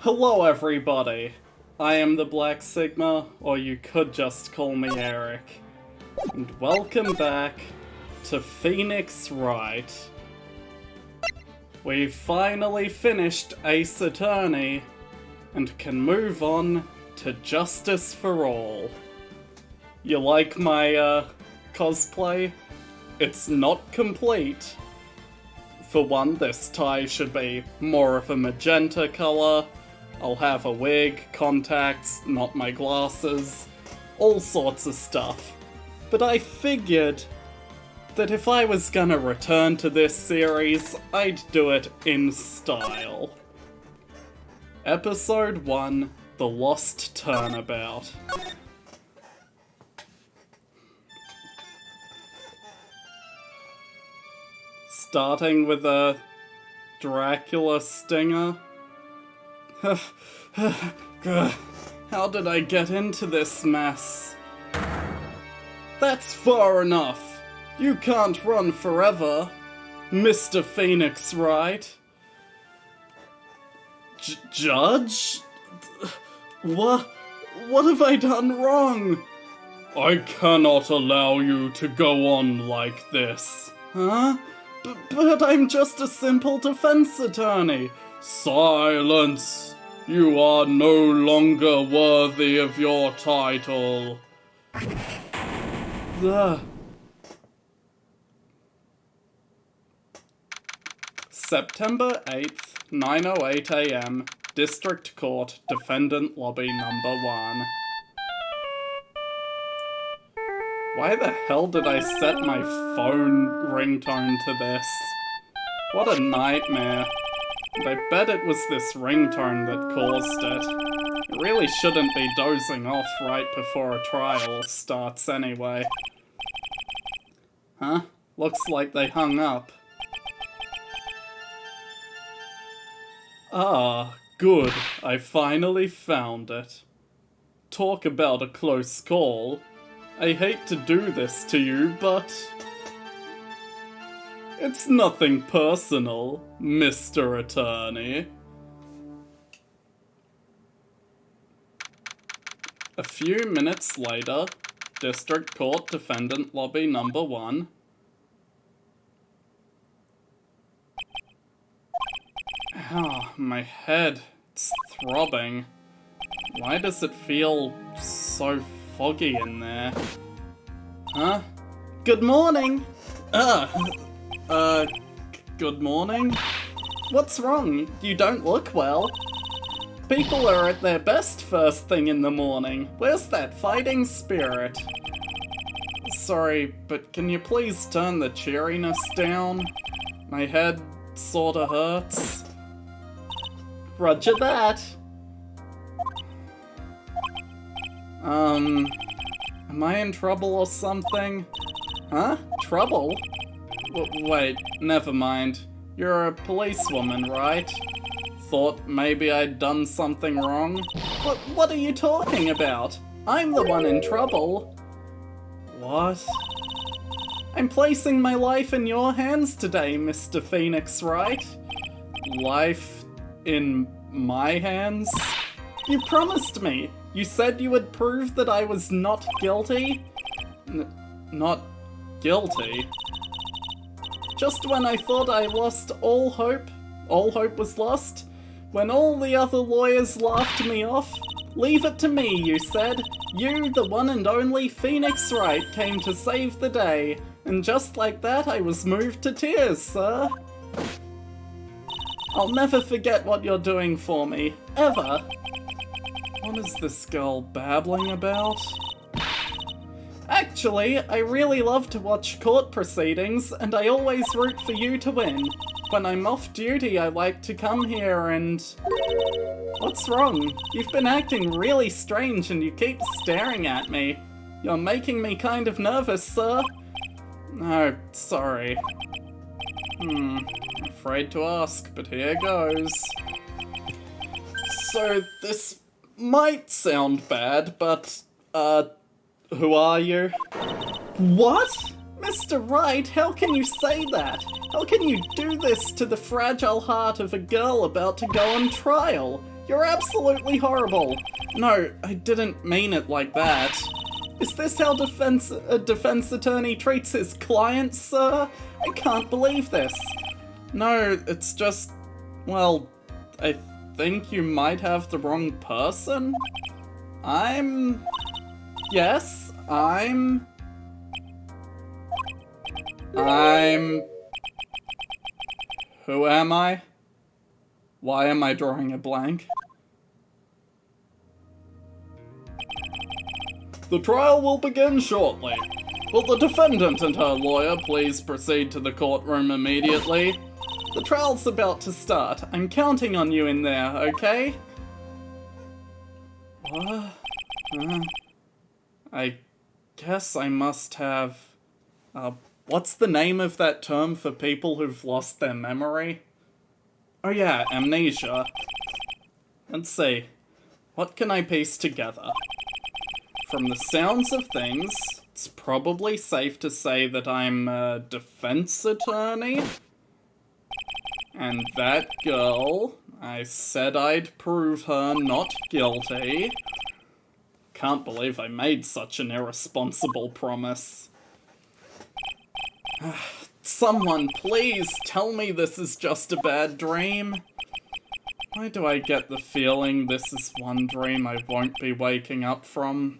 Hello everybody, I am the Black Sigma, or you could just call me Eric, and welcome back to Phoenix Wright. We've finally finished Ace Attorney, and can move on to Justice for All. You like my, cosplay? It's not complete. For one, this tie should be more of a magenta color. I'll have a wig, contacts, not my glasses, all sorts of stuff. But I figured that if I was gonna return to this series, I'd do it in style. Episode 1, The Lost Turnabout. Starting with a Dracula stinger. How did I get into this mess? That's far enough. You can't run forever, Mr. Phoenix Wright. Judge? What have I done wrong? I cannot allow you to go on like this. Huh? But I'm just a simple defense attorney. Silence! You are no longer worthy of your title. September 8th, 9:08 AM, District Court, Defendant Lobby Number 1. Why the hell did I set my phone ringtone to this? What a nightmare. And I bet it was this ringtone that caused it. I really shouldn't be dozing off right before a trial starts anyway. Huh? Looks like they hung up. Ah, good. I finally found it. Talk about a close call. I hate to do this to you, but it's nothing personal, Mr. Attorney. A few minutes later, District Court Defendant Lobby Number 1. Ah, my head, it's throbbing. Why does it feel so foggy in there? Huh? Good morning! Good morning? What's wrong? You don't look well. People are at their best first thing in the morning. Where's that fighting spirit? Sorry, but can you please turn the cheeriness down? My head sorta hurts. Roger that. Am I in trouble or something? Huh? Trouble? Wait, never mind. You're a policewoman, right? Thought maybe I'd done something wrong? What are you talking about? I'm the one in trouble. What? I'm placing my life in your hands today, Mr. Phoenix Wright. Life in my hands? You promised me. You said you would prove that I was not guilty? Not guilty? Just when I thought I lost all hope was lost? When all the other lawyers laughed me off? Leave it to me, you said. You, the one and only Phoenix Wright, came to save the day. And just like that, I was moved to tears, sir. I'll never forget what you're doing for me. Ever. What is this girl babbling about? Actually, I really love to watch court proceedings, and I always root for you to win. When I'm off duty, I like to come here and... What's wrong? You've been acting really strange and you keep staring at me. You're making me kind of nervous, sir. Oh, sorry. Afraid to ask, but here goes. So, this might sound bad, but, who are you? What? Mr. Wright, how can you say that? How can you do this to the fragile heart of a girl about to go on trial? You're absolutely horrible. No, I didn't mean it like that. Is this how a defense attorney treats his clients, sir? I can't believe this. No, it's just... well, I think you might have the wrong person. Yes, Who am I? Why am I drawing a blank? The trial will begin shortly. Will the defendant and her lawyer please proceed to the courtroom immediately? The trial's about to start. I'm counting on you in there, okay? What? I guess I must have... what's the name of that term for people who've lost their memory? Oh yeah, amnesia. Let's see. What can I piece together? From the sounds of things, it's probably safe to say that I'm a defense attorney. And that girl, I said I'd prove her not guilty. Can't believe I made such an irresponsible promise. Someone please tell me this is just a bad dream. Why do I get the feeling this is one dream I won't be waking up from?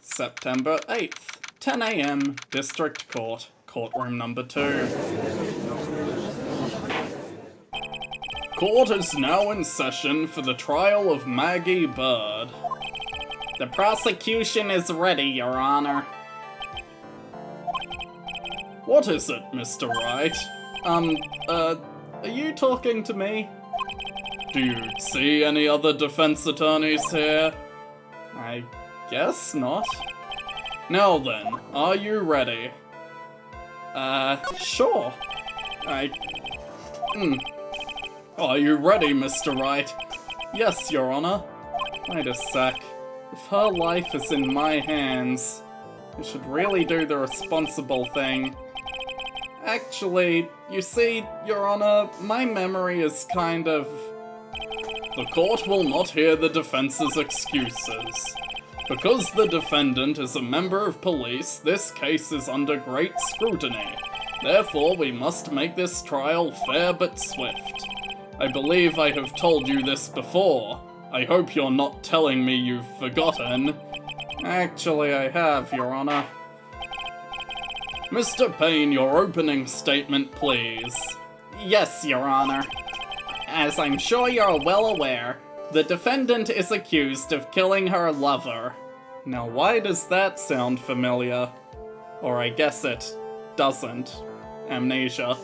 September 8th, 10 AM, District Court, Courtroom number 2. Court is now in session for the trial of Maggie Bird. The prosecution is ready, Your Honor. What is it, Mr. Wright? Are you talking to me? Do you see any other defense attorneys here? I guess not. Now then, are you ready? Sure. Are you ready, Mr. Wright? Yes, Your Honor. Wait a sec. If her life is in my hands, I should really do the responsible thing. Actually, you see, Your Honor, my memory is kind of... The court will not hear the defense's excuses. Because the defendant is a member of police, this case is under great scrutiny. Therefore, we must make this trial fair but swift. I believe I have told you this before. I hope you're not telling me you've forgotten. Actually, I have, Your Honor. Mr. Payne, your opening statement, please. Yes, Your Honor. As I'm sure you're well aware, the defendant is accused of killing her lover. Now, why does that sound familiar? Or I guess it doesn't. Amnesia.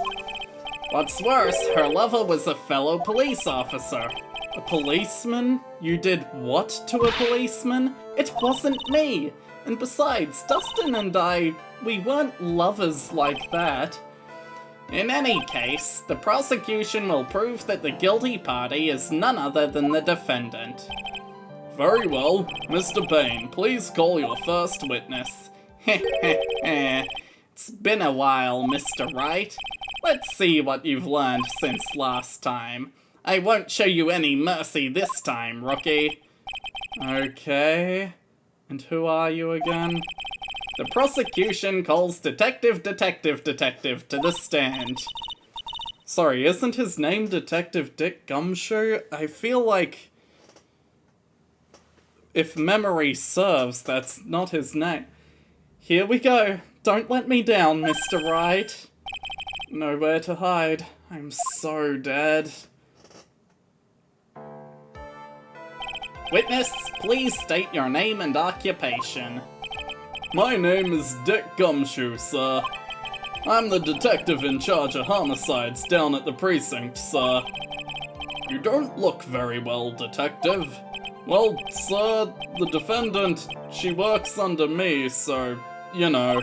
What's worse, her lover was a fellow police officer. A policeman? You did what to a policeman? It wasn't me! And besides, Dustin and I, we weren't lovers like that. In any case, the prosecution will prove that the guilty party is none other than the defendant. Very well. Mr. Payne, please call your first witness. It's been a while, Mr. Wright. Let's see what you've learned since last time. I won't show you any mercy this time, rookie. Okay. And who are you again? The prosecution calls Detective to the stand. Sorry, isn't his name Detective Dick Gumshoe? I feel like... if memory serves, that's not his name. Here we go. Don't let me down, Mr. Wright. Nowhere to hide. I'm so dead. Witness, please state your name and occupation. My name is Dick Gumshoe, sir. I'm the detective in charge of homicides down at the precinct, sir. You don't look very well, detective. Well, sir, the defendant, she works under me, so, you know.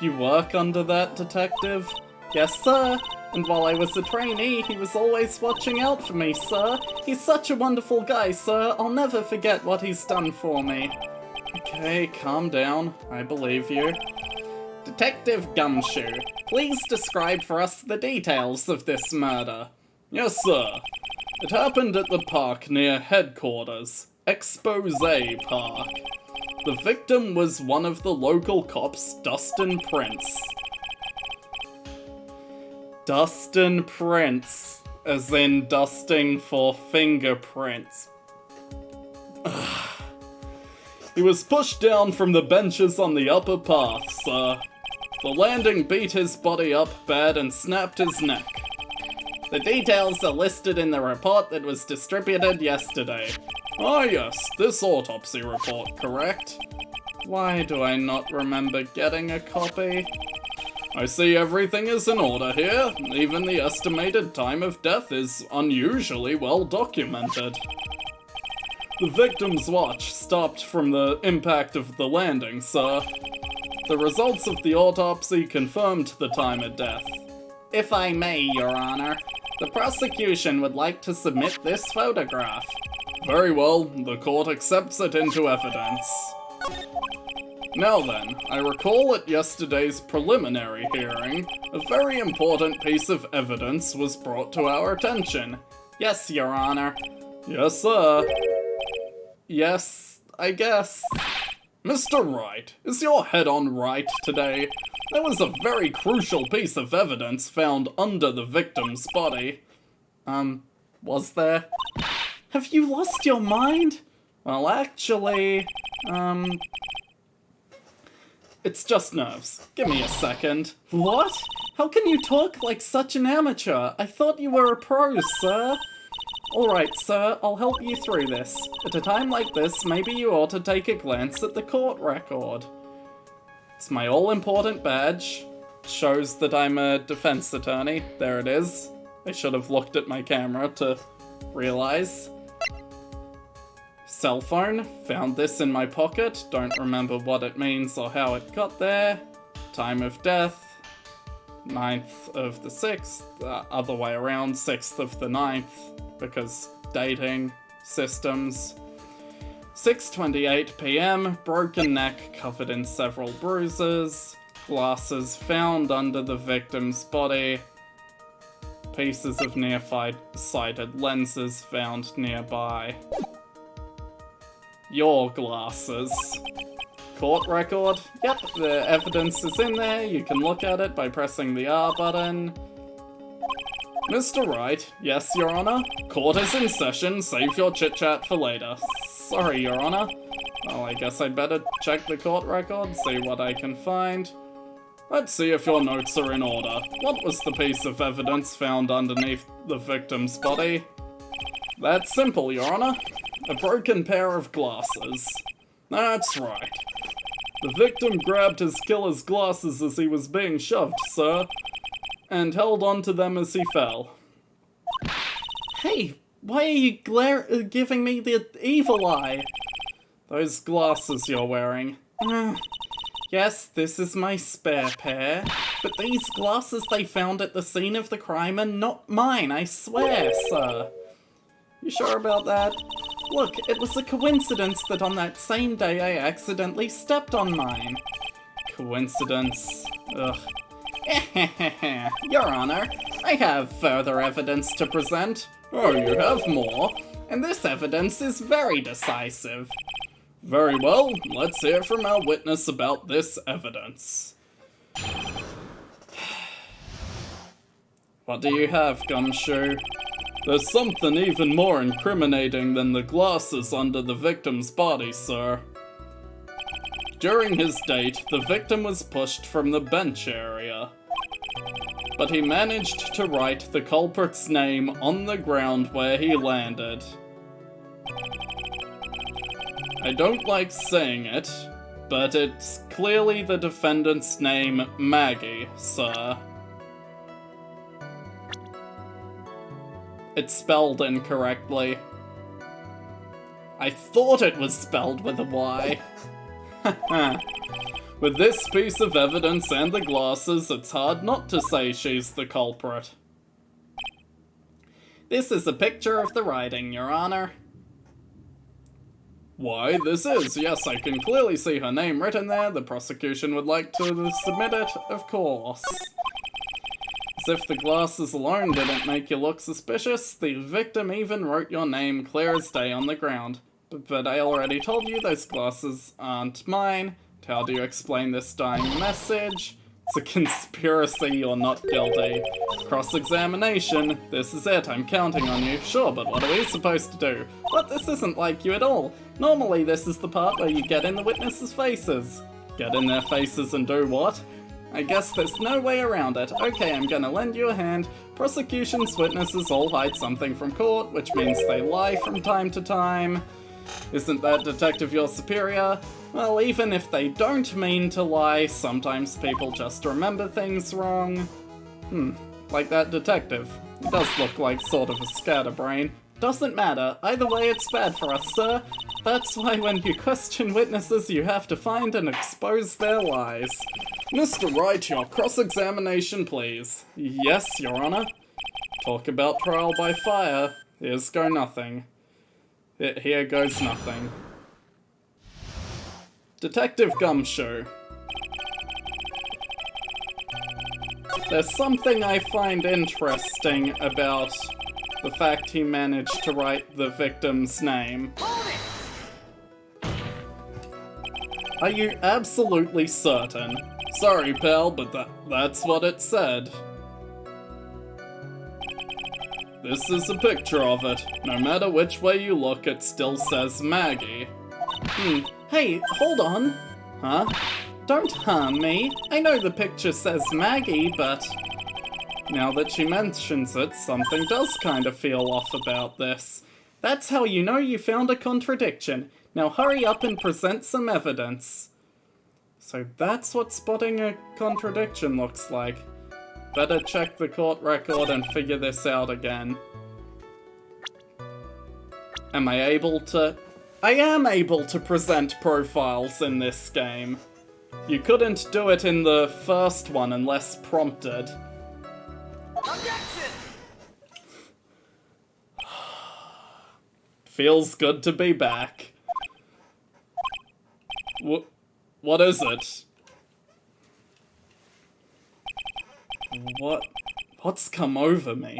You work under that detective? Yes, sir. And while I was a trainee, he was always watching out for me, sir. He's such a wonderful guy, sir. I'll never forget what he's done for me. Okay, calm down. I believe you. Detective Gumshoe, please describe for us the details of this murder. Yes, sir. It happened at the park near headquarters, Expose Park. The victim was one of the local cops, Dustin Prince. Dustin Prince, as in dusting for fingerprints. He was pushed down from the benches on the upper path, sir. The landing beat his body up bad and snapped his neck. The details are listed in the report that was distributed yesterday. Ah yes, this autopsy report, correct? Why do I not remember getting a copy? I see everything is in order here. Even the estimated time of death is unusually well documented. The victim's watch stopped from the impact of the landing, sir. The results of the autopsy confirmed the time of death. If I may, Your Honor, the prosecution would like to submit this photograph. Very well, the court accepts it into evidence. Now then, I recall at yesterday's preliminary hearing, a very important piece of evidence was brought to our attention. Yes, Your Honor. Yes, sir. Yes, I guess. Mr. Wright, is your head on right today? There was a very crucial piece of evidence found under the victim's body. Was there? Have you lost your mind? Well, actually, it's just nerves. Give me a second. What? How can you talk like such an amateur? I thought you were a pro, sir. Alright, sir, I'll help you through this. At a time like this, maybe you ought to take a glance at the court record. It's my all-important badge. Shows that I'm a defense attorney. There it is. I should have looked at my camera to realize. Cell phone. Found this in my pocket. Don't remember what it means or how it got there. Time of death. 9th of the 6th. Other way around. 6th of the 9th. Because dating systems. 6:28 p.m. Broken neck covered in several bruises. Glasses found under the victim's body. Pieces of nearsighted lenses found nearby. Your glasses. Court record. Yep, the evidence is in there. You can look at it by pressing the R button. Mr. Wright, yes, Your Honor? Court is in session, save your chit-chat for later. Sorry, Your Honor. Well, I guess I'd better check the court record, see what I can find. Let's see if your notes are in order. What was the piece of evidence found underneath the victim's body? That's simple, Your Honor. A broken pair of glasses. That's right. The victim grabbed his killer's glasses as he was being shoved, sir, and held onto them as he fell. Hey, why are you giving me the evil eye? Those glasses you're wearing. Yes, this is my spare pair, but these glasses they found at the scene of the crime are not mine, I swear, sir. You sure about that? Look, it was a coincidence that on that same day I accidentally stepped on mine. Coincidence. Ugh. Your Honor, I have further evidence to present. Oh, you have more? And this evidence is very decisive. Very well, let's hear from our witness about this evidence. What do you have, Gumshoe? There's something even more incriminating than the glasses under the victim's body, sir. During his date, the victim was pushed from the bench area, but he managed to write the culprit's name on the ground where he landed. I don't like saying it, but it's clearly the defendant's name, Maggie, sir. It's spelled incorrectly. I thought it was spelled with a Y. With this piece of evidence and the glasses, it's hard not to say she's the culprit. This is a picture of the writing, Your Honor. Why, this is. Yes, I can clearly see her name written there. The prosecution would like to submit it, of course. Is if the glasses alone didn't make you look suspicious, the victim even wrote your name clear as day on the ground. But I already told you those glasses aren't mine. How do you explain this dying message? It's a conspiracy, you're not guilty. Cross-examination, this is it, I'm counting on you. Sure, but what are we supposed to do? But this isn't like you at all. Normally this is the part where you get in the witnesses' faces. Get in their faces and do what? I guess there's no way around it. Okay, I'm gonna lend you a hand. Prosecution's witnesses all hide something from court, which means they lie from time to time. Isn't that detective your superior? Well, even if they don't mean to lie, sometimes people just remember things wrong. Like that detective. He does look like sort of a scatterbrain. Doesn't matter. Either way, it's bad for us, sir. That's why when you question witnesses, you have to find and expose their lies. Mr. Wright, your cross-examination, please. Yes, Your Honor. Talk about trial by fire. Here's go nothing. Here goes nothing. Detective Gumshoe. There's something I find interesting about the fact he managed to write the victim's name. Are you absolutely certain? Sorry, pal, but that's what it said. This is a picture of it. No matter which way you look, it still says Maggie. Hey, hold on. Huh? Don't harm me. I know the picture says Maggie, but... Now that she mentions it, something does kind of feel off about this. That's how you know you found a contradiction. Now hurry up and present some evidence. So that's what spotting a contradiction looks like. Better check the court record and figure this out again. Am I able to... I am able to present profiles in this game. You couldn't do it in the first one unless prompted. Objection! Feels good to be back. What is it? What's come over me?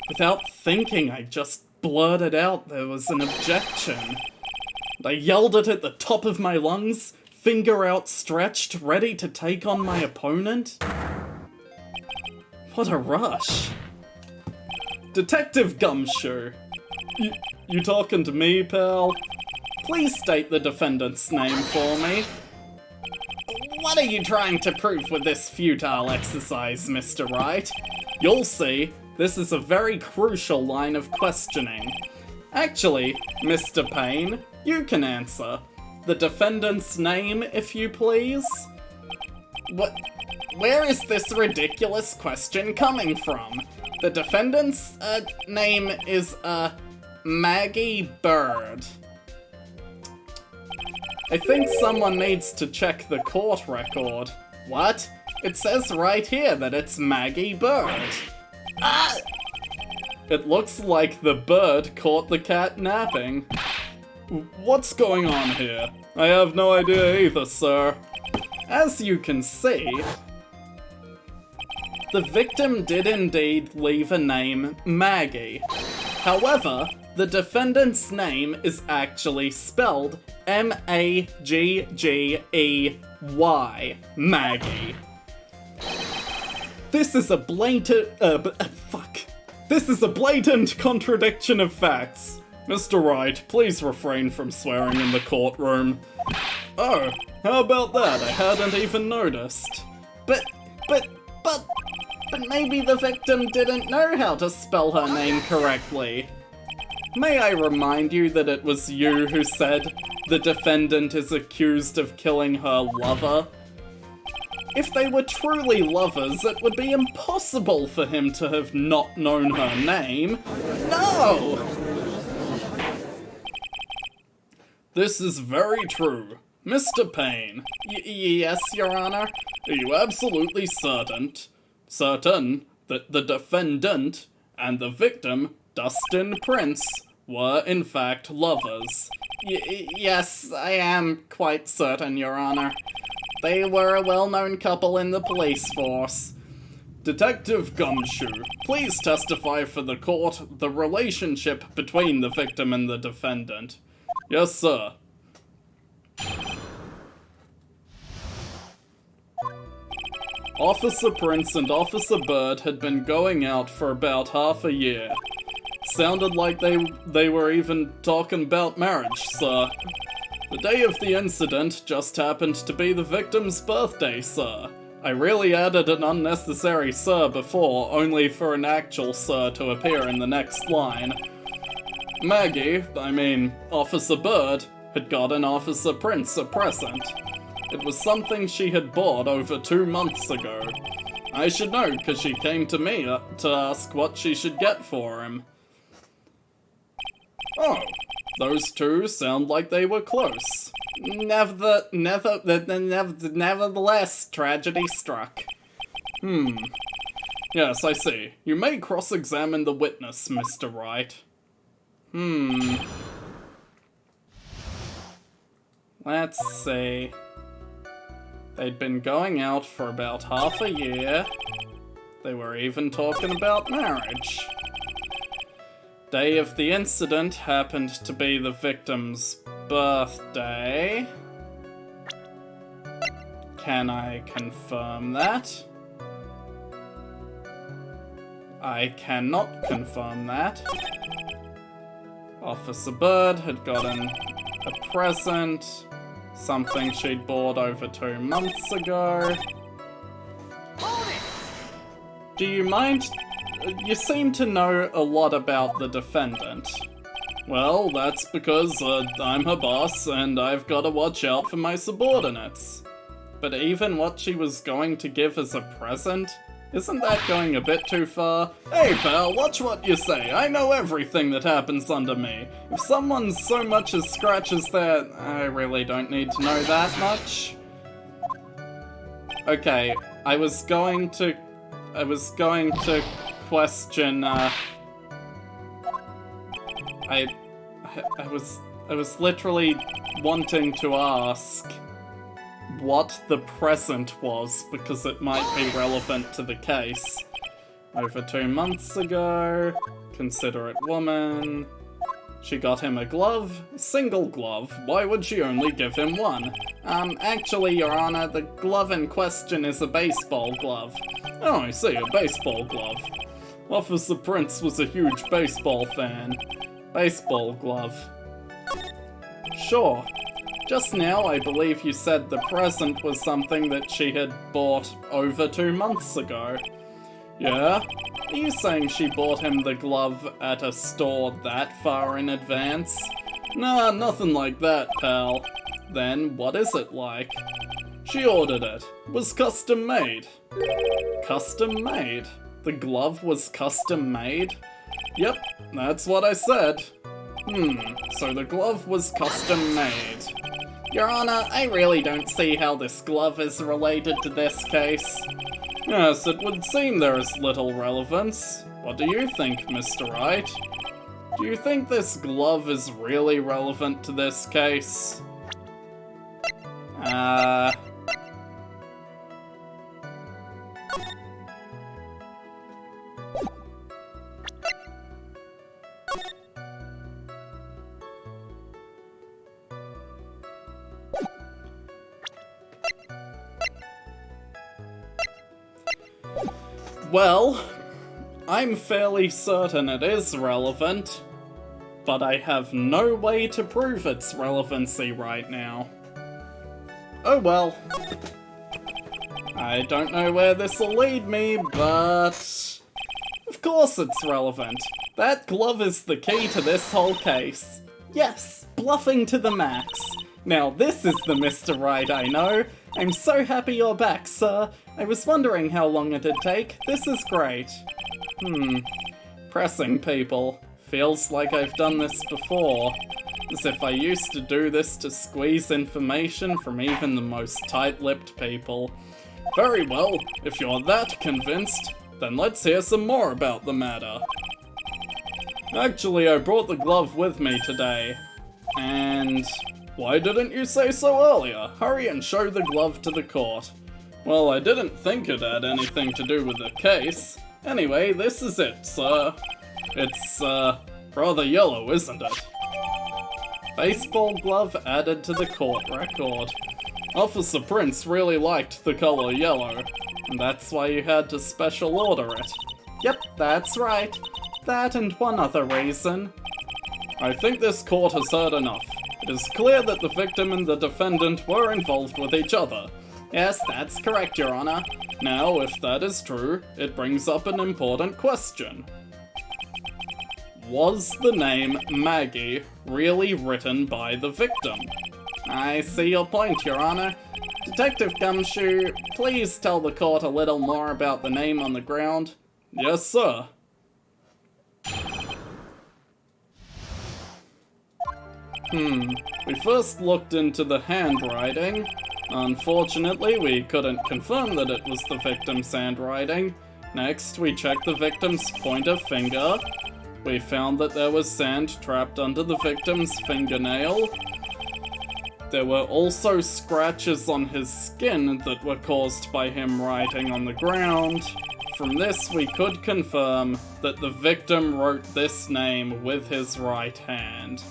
Without thinking, I just blurted out there was an objection. And I yelled it at the top of my lungs, finger outstretched, ready to take on my opponent. What a rush. Detective Gumshoe. You talking to me, pal? Please state the defendant's name for me. What are you trying to prove with this futile exercise, Mr. Wright? You'll see, this is a very crucial line of questioning. Actually, Mr. Payne, you can answer. The defendant's name, if you please? Where is this ridiculous question coming from? The defendant's name is, Maggie Bird. I think someone needs to check the court record. What? It says right here that it's Maggie Bird. Ah! It looks like the bird caught the cat napping. What's going on here? I have no idea either, sir. As you can see, the victim did indeed leave a name, Maggie. However, the defendant's name is actually spelled M-A-G-G-E-Y, Maggie. This is a This is a blatant contradiction of facts. Mr. Wright, please refrain from swearing in the courtroom. Oh, how about that? I hadn't even noticed. But maybe the victim didn't know how to spell her name correctly. May I remind you that it was you who said the defendant is accused of killing her lover? If they were truly lovers, it would be impossible for him to have not known her name. No! This is very true. Mr. Payne. Yes, Your Honor? Are you absolutely certain that the defendant and the victim, Dustin Prince, were in fact lovers? Yes, I am quite certain, Your Honor. They were a well-known couple in the police force. Detective Gumshoe, please testify for the court the relationship between the victim and the defendant. Yes, sir. Officer Prince and Officer Bird had been going out for about half a year. Sounded like they were even talking about marriage, sir. The day of the incident just happened to be the victim's birthday, sir. I really added an unnecessary sir before, only for an actual sir to appear in the next line. Maggie, Officer Bird, had gotten Officer Prince a present. It was something she had bought over 2 months ago. I should know, because she came to me to ask what she should get for him. Oh, those two sound like they were close. Nevertheless, tragedy struck. Yes, I see. You may cross-examine the witness, Mr. Wright. Let's see. They'd been going out for about half a year. They were even talking about marriage. Day of the incident happened to be the victim's birthday. Can I confirm that? I cannot confirm that. Officer Bird had gotten a present. Something she'd bought over 2 months ago. Do you mind? You seem to know a lot about the defendant. Well, that's because I'm her boss and I've got to watch out for my subordinates. But even what she was going to give as a present? Isn't that going a bit too far? Hey pal, watch what you say. I know everything that happens under me. If someone so much as scratches their... I really don't need to know that much. Okay, I was going to question, I was literally wanting to ask what the present was, because it might be relevant to the case. Over 2 months ago, considerate woman. She got him a glove, single glove. Why would she only give him one? Actually, Your Honor, the glove in question is a baseball glove. Oh, I see, a baseball glove. Officer Prince was a huge baseball fan. Baseball glove. Sure. Just now, I believe you said the present was something that she had bought over 2 months ago. Yeah? Are you saying she bought him the glove at a store that far in advance? Nah, nothing like that, pal. Then, what is it like? She ordered it. It was custom made. Custom made? The glove was custom made? Yep, that's what I said. So the glove was custom made. Your Honor, I really don't see how this glove is related to this case. Yes, it would seem there is little relevance. What do you think, Mr. Wright? Do you think this glove is really relevant to this case? Well, I'm fairly certain it is relevant, but I have no way to prove its relevancy right now. Oh well. I don't know where this will lead me, but... Of course it's relevant. That glove is the key to this whole case. Yes, bluffing to the max. Now this is the Mr. Right I know. I'm so happy you're back, sir. I was wondering how long it'd take. This is great. Pressing people. Feels like I've done this before. As if I used to do this to squeeze information from even the most tight-lipped people. Very well, if you're that convinced, then let's hear some more about the matter. Actually, I brought the glove with me today. And... why didn't you say so earlier? Hurry and show the glove to the court. Well, I didn't think it had anything to do with the case. Anyway, this is it, sir. It's, rather yellow, isn't it? Baseball glove added to the court record. Officer Prince really liked the color yellow, and that's why you had to special order it. Yep, that's right. That and one other reason. I think this court has heard enough. It is clear that the victim and the defendant were involved with each other. Yes, that's correct, Your Honor. Now, if that is true, it brings up an important question. Was the name Maggie really written by the victim? I see your point, Your Honor. Detective Gumshoe, please tell the court a little more about the name on the ground. Yes, sir. We first looked into the handwriting. Unfortunately, we couldn't confirm that it was the victim's handwriting. Next, we checked the victim's pointer finger. We found that there was sand trapped under the victim's fingernail. There were also scratches on his skin that were caused by him writing on the ground. From this, we could confirm that the victim wrote this name with his right hand.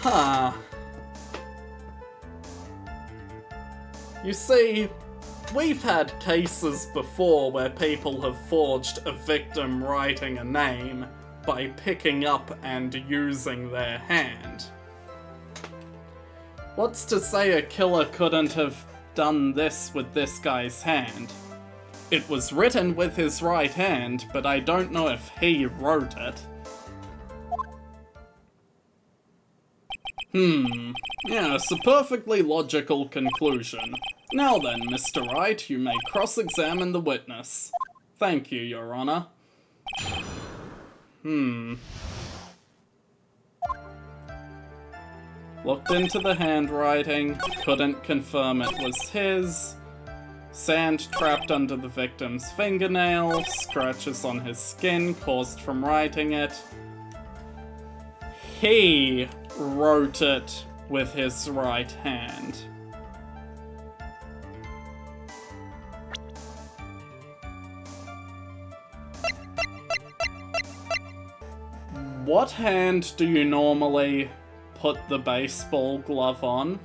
Huh. You see, we've had cases before where people have forged a victim writing a name by picking up and using their hand. What's to say a killer couldn't have done this with this guy's hand? It was written with his right hand, but I don't know if he wrote it. Yes, a perfectly logical conclusion. Now then, Mr. Wright, you may cross-examine the witness. Thank you, Your Honor. Looked into the handwriting, couldn't confirm it was his. Sand trapped under the victim's fingernail, scratches on his skin caused from writing it. He wrote it with his right hand. What hand do you normally put the baseball glove on?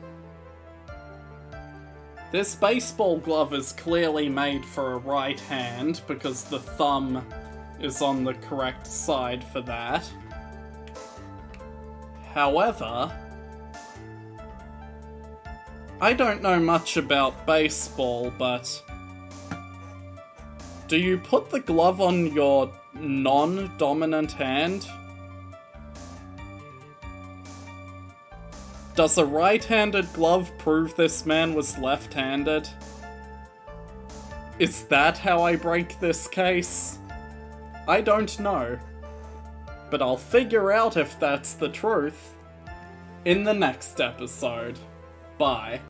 This baseball glove is clearly made for a right hand because the thumb is on the correct side for that. However, I don't know much about baseball, but do you put the glove on your non-dominant hand? Does a right-handed glove prove this man was left-handed? Is that how I break this case? I don't know. But I'll figure out if that's the truth in the next episode. Bye.